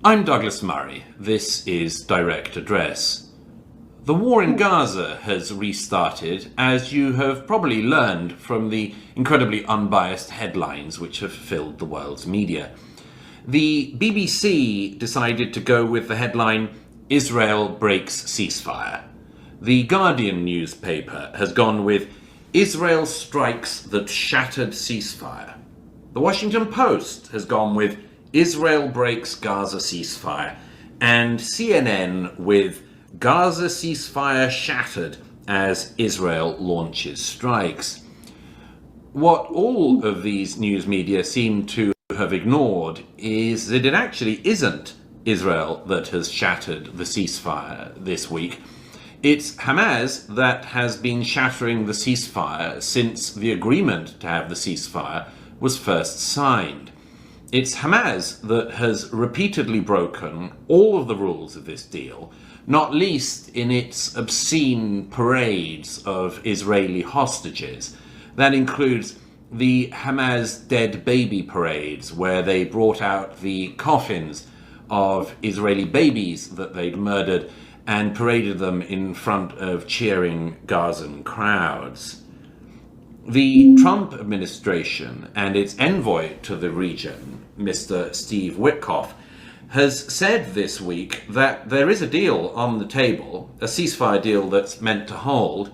I'm Douglas Murray. This is Direct Address. The war in Gaza has restarted, as you have probably learned from the incredibly unbiased headlines which have filled the world's media. The BBC decided to go with the headline, "Israel breaks ceasefire." The Guardian newspaper has gone with, "Israel strikes that shattered ceasefire." The Washington Post has gone with, "Israel breaks Gaza ceasefire," and CNN with, "Gaza ceasefire shattered as Israel launches strikes." What all of these news media seem to have ignored is that it actually isn't Israel that has shattered the ceasefire this week. It's Hamas that has been shattering the ceasefire since the agreement to have the ceasefire was first signed. It's Hamas that has repeatedly broken all of the rules of this deal, not least in its obscene parades of Israeli hostages. That includes the Hamas dead baby parades, where they brought out the coffins of Israeli babies that they'd murdered and paraded them in front of cheering Gazan crowds. The Trump administration and its envoy to the region, Mr. Steve Witkoff, has said this week that there is a deal on the table, a ceasefire deal that's meant to hold,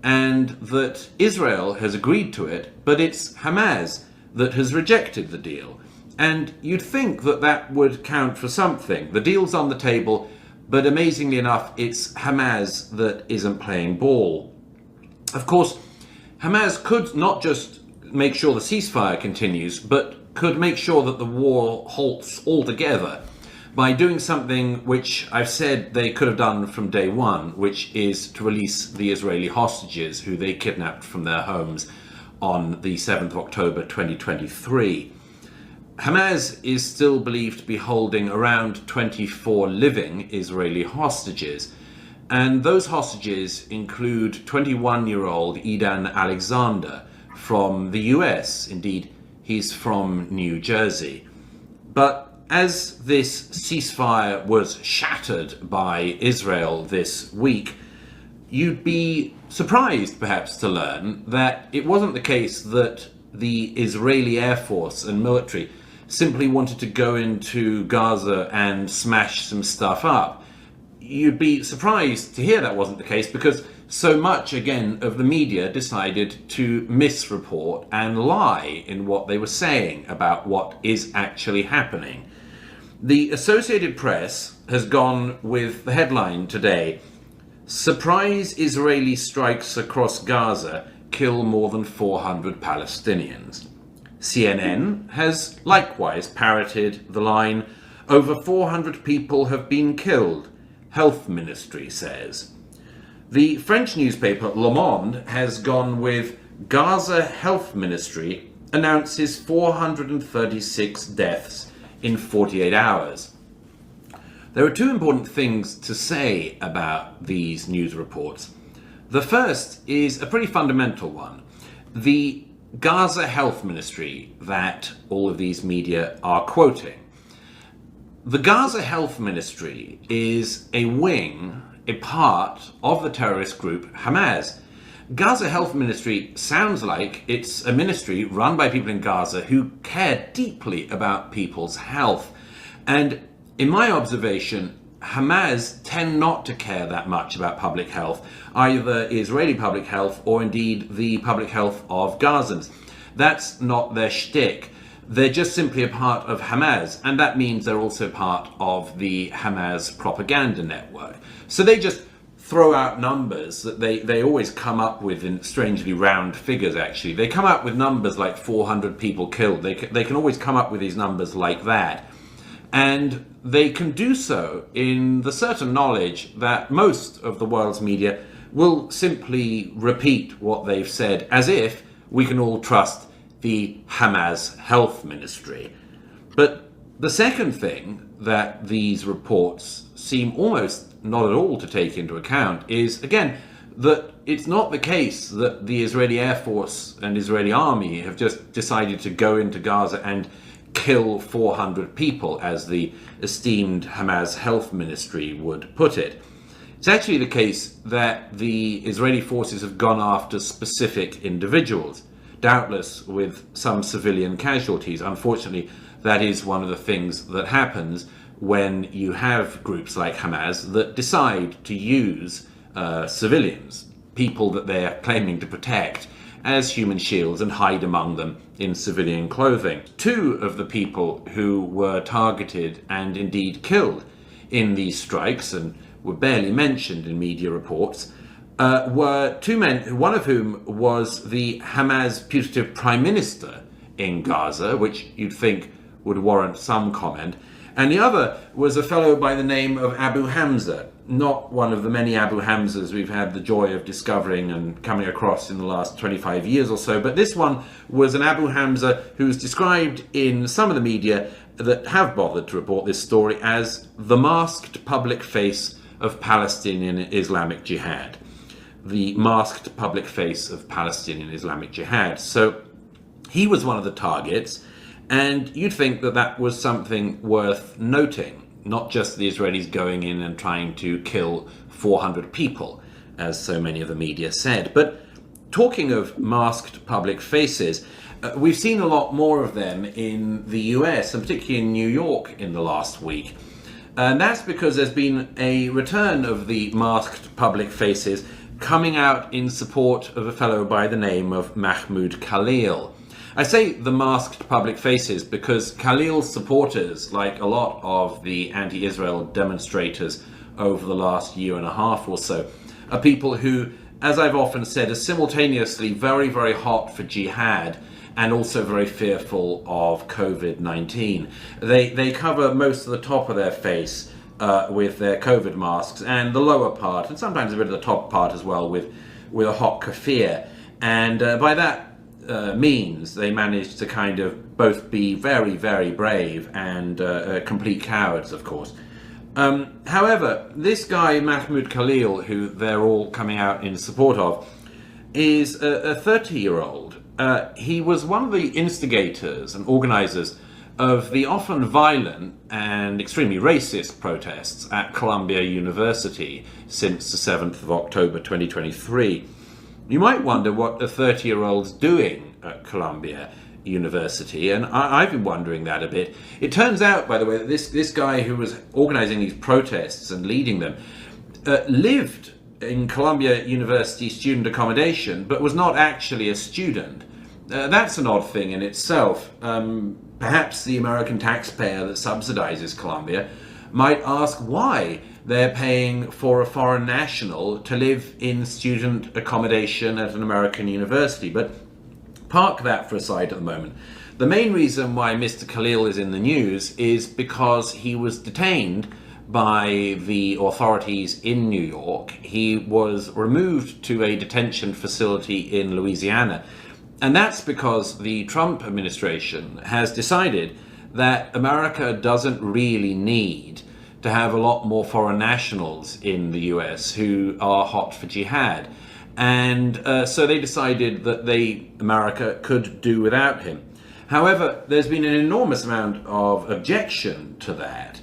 and that Israel has agreed to it, but it's Hamas that has rejected the deal. And you'd think that that would count for something. The deal's on the table, but amazingly enough, it's Hamas that isn't playing ball. Of course, Hamas could not just make sure the ceasefire continues, but could make sure that the war halts altogether by doing something which I've said they could have done from day one, which is to release the Israeli hostages who they kidnapped from their homes on the 7th of October 2023. Hamas is still believed to be holding around 24 living Israeli hostages, and those hostages include 21-year-old Idan Alexander from the US. Indeed, he's from New Jersey. But as this ceasefire was shattered by Israel this week, you'd be surprised perhaps to learn that it wasn't the case that the Israeli Air Force and military simply wanted to go into Gaza and smash some stuff up. You'd be surprised to hear that wasn't the case, because so much, again, of the media decided to misreport and lie in what they were saying about what is actually happening. The Associated Press has gone with the headline today, "Surprise Israeli strikes across Gaza kill more than 400 Palestinians." CNN has likewise parroted the line, "Over 400 people have been killed, Health Ministry says." The French newspaper Le Monde has gone with, "Gaza Health Ministry announces 436 deaths in 48 hours. There are two important things to say about these news reports. The first is a pretty fundamental one. The Gaza Health Ministry that all of these media are quoting. The Gaza Health Ministry is a wing, a part of the terrorist group Hamas. Gaza Health Ministry sounds like it's a ministry run by people in Gaza who care deeply about people's health. And in my observation, Hamas tend not to care that much about public health, either Israeli public health or indeed the public health of Gazans. That's not their shtick. They're just simply a part of Hamas, and that means they're also part of the Hamas propaganda network. So they just throw out numbers that they always come up with in strangely round figures, actually. They come up with numbers like 400 people killed. They can always come up with these numbers like that. And they can do so in the certain knowledge that most of the world's media will simply repeat what they've said, as if we can all trust the Hamas Health Ministry. But the second thing that these reports seem almost not at all to take into account is, again, that it's not the case that the Israeli Air Force and Israeli army have just decided to go into Gaza and kill 400 people, as the esteemed Hamas health ministry would put it. It's actually the case that the Israeli forces have gone after specific individuals, doubtless with some civilian casualties. Unfortunately, that is one of the things that happens when you have groups like Hamas that decide to use civilians, people that they're claiming to protect, as human shields and hide among them in civilian clothing. Two of the people who were targeted and indeed killed in these strikes, and were barely mentioned in media reports, were two men, one of whom was the Hamas putative prime minister in Gaza, which you'd think would warrant some comment, and the other was a fellow by the name of Abu Hamza, not one of the many Abu Hamzas we've had the joy of discovering and coming across in the last 25 years or so, but this one was an Abu Hamza who's described in some of the media that have bothered to report this story as the masked public face of Palestinian Islamic Jihad. The masked public face of Palestinian Islamic Jihad. So he was one of the targets, and you'd think that that was something worth noting, not just the Israelis going in and trying to kill 400 people, as so many of the media said. But talking of masked public faces, we've seen a lot more of them in the US, and particularly in New York in the last week. And that's because there's been a return of the masked public faces coming out in support of a fellow by the name of Mahmoud Khalil. I say the masked public faces because Khalil's supporters, like a lot of the anti-Israel demonstrators over the last year and a half or so, are people who, as I've often said, are simultaneously very, very hot for jihad and also very fearful of COVID-19. They cover most of the top of their face with their COVID masks, and the lower part, and sometimes a bit of the top part as well, with a hot keffiyeh. And by that means, they manage to kind of both be very, very brave and complete cowards, of course. However, this guy, Mahmoud Khalil, who they're all coming out in support of, is a 30-year-old. He was one of the instigators and organizers of the often violent and extremely racist protests at Columbia University since the 7th of October 2023. You might wonder what a 30-year-old's doing at Columbia University, and I've been wondering that a bit. It turns out, by the way, that this guy who was organizing these protests and leading them lived in Columbia University student accommodation, but was not actually a student. That's an odd thing in itself. Perhaps the American taxpayer that subsidizes Columbia might ask why they're paying for a foreign national to live in student accommodation at an American university. But park that for a side at the moment. The main reason why Mr. Khalil is in the news is because he was detained by the authorities in New York. He was removed to a detention facility in Louisiana. And that's because the Trump administration has decided that America doesn't really need to have a lot more foreign nationals in the US who are hot for jihad. And so they decided that America could do without him. However, there's been an enormous amount of objection to that.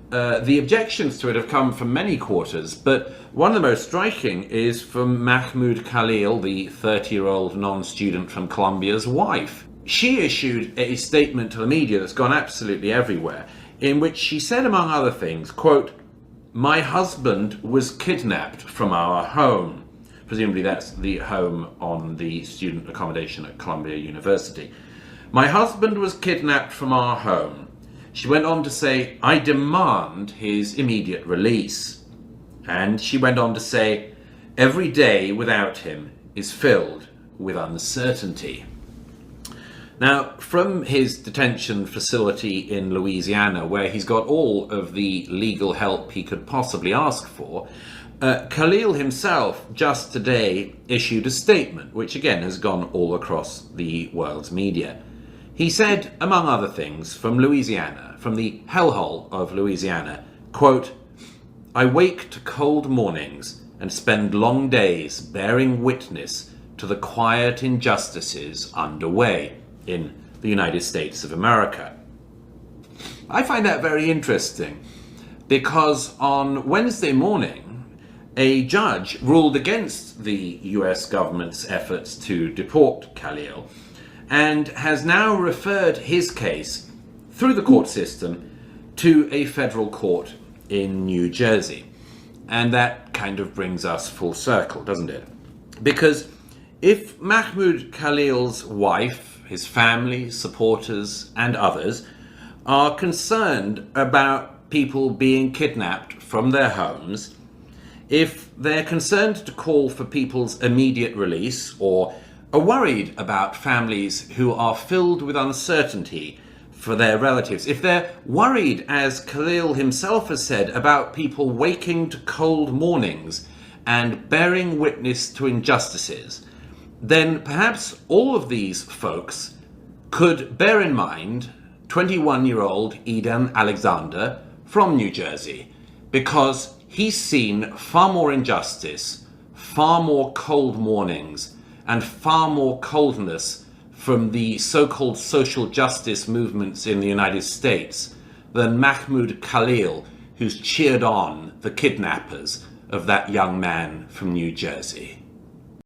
The objections to it have come from many quarters, but one of the most striking is from Mahmoud Khalil, the 30-year-old non-student from Columbia's wife. She issued a statement to the media that's gone absolutely everywhere, in which she said, among other things, quote, "My husband was kidnapped from our home." Presumably that's the home on the student accommodation at Columbia University. "My husband was kidnapped from our home." She went on to say, "I demand his immediate release." And she went on to say, "Every day without him is filled with uncertainty." Now, from his detention facility in Louisiana, where he's got all of the legal help he could possibly ask for, Khalil himself just today issued a statement, which again has gone all across the world's media. He said, among other things, from Louisiana, from the hellhole of Louisiana, quote, "I wake to cold mornings and spend long days bearing witness to the quiet injustices underway in the United States of America." I find that very interesting because on Wednesday morning, a judge ruled against the US government's efforts to deport Khalil and has now referred his case through the court system to a federal court in New Jersey. And that kind of brings us full circle, doesn't it? Because if Mahmoud Khalil's wife, his family, supporters, and others are concerned about people being kidnapped from their homes, if they're concerned to call for people's immediate release or are worried about families who are filled with uncertainty for their relatives, if they're worried, as Khalil himself has said, about people waking to cold mornings and bearing witness to injustices, then perhaps all of these folks could bear in mind 21-year-old Eden Alexander from New Jersey, because he's seen far more injustice, far more cold mornings, and far more coldness from the so-called social justice movements in the United States than Mahmoud Khalil, who's cheered on the kidnappers of that young man from New Jersey.